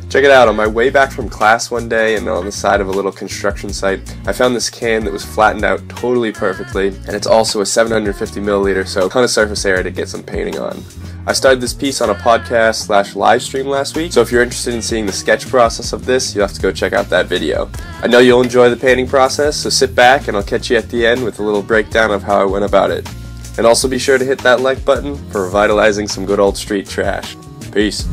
Check it out, on my way back from class one day and on the side of a little construction site, I found this can that was flattened out totally perfectly, and it's also a 750 milliliter, so a ton of surface area to get some painting on. I started this piece on a podcast / live stream last week, so if you're interested in seeing the sketch process of this, you'll have to go check out that video. I know you'll enjoy the painting process, so sit back and I'll catch you at the end with a little breakdown of how I went about it. And also be sure to hit that like button for revitalizing some good old street trash. Peace.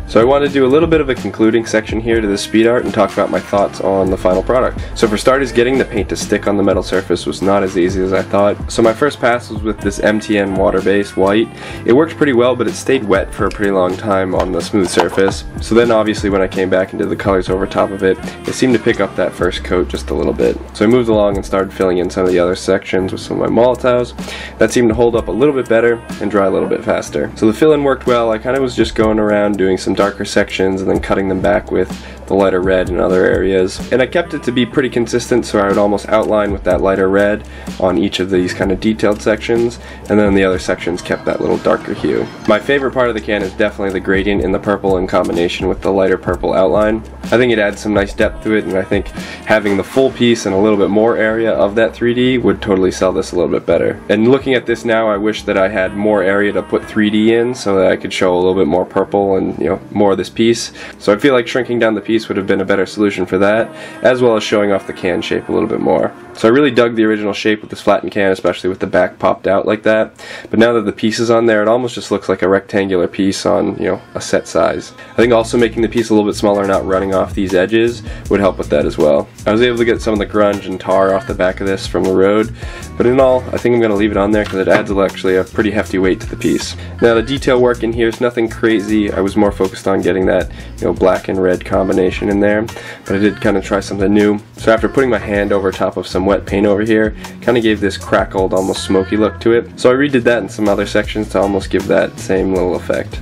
So I want to do a little bit of a concluding section here to this speed art and talk about my thoughts on the final product. So for starters, getting the paint to stick on the metal surface was not as easy as I thought. So my first pass was with this MTN water-based white. It worked pretty well, but it stayed wet for a pretty long time on the smooth surface. So then obviously when I came back and did the colors over top of it, it seemed to pick up that first coat just a little bit. So I moved along and started filling in some of the other sections with some of my Molotovs. That seemed to hold up a little bit better and dry a little bit faster. So the fill-in worked well. I kind of was just going around doing some darker sections and then cutting them back with the lighter red in other areas. And I kept it to be pretty consistent, so I would almost outline with that lighter red on each of these kind of detailed sections, and then the other sections kept that little darker hue. My favorite part of the can is definitely the gradient in the purple in combination with the lighter purple outline. I think it adds some nice depth to it, and I think having the full piece and a little bit more area of that 3D would totally sell this a little bit better. And looking at this now, I wish that I had more area to put 3D in so that I could show a little bit more purple and, you know, more of this piece. So I feel like shrinking down the piece would have been a better solution for that, as well as showing off the can shape a little bit more. So I really dug the original shape with this flattened can, especially with the back popped out like that. But now that the piece is on there, it almost just looks like a rectangular piece on, you know, a set size. I think also making the piece a little bit smaller, not running off these edges, would help with that as well. I was able to get some of the grunge and tar off the back of this from the road, but in all, I think I'm going to leave it on there because it adds actually a pretty hefty weight to the piece. Now the detail work in here is nothing crazy. I was more focused on getting that, you know, black and red combination in there, but I did kind of try something new. So after putting my hand over top of some wet paint over here, kind of gave this crackled, almost smoky look to it. So I redid that in some other sections to almost give that same little effect.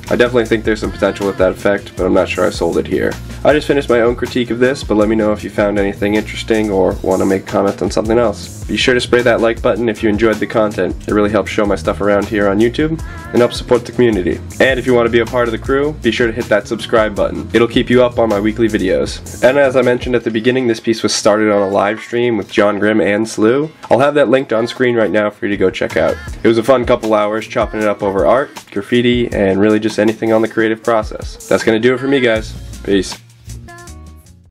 I definitely think there's some potential with that effect, but I'm not sure I sold it here. I just finished my own critique of this, but let me know if you found anything interesting or want to make a comment on something else. Be sure to spray that like button if you enjoyed the content. It really helps show my stuff around here on YouTube and helps support the community. And if you want to be a part of the crew, be sure to hit that subscribe button. It'll keep you up on my weekly videos. And as I mentioned at the beginning, this piece was started on a live stream with John Grimm and Slew. I'll have that linked on screen right now for you to go check out. It was a fun couple hours chopping it up over art, graffiti, and really just anything on the creative process. That's gonna do it for me, guys. Peace.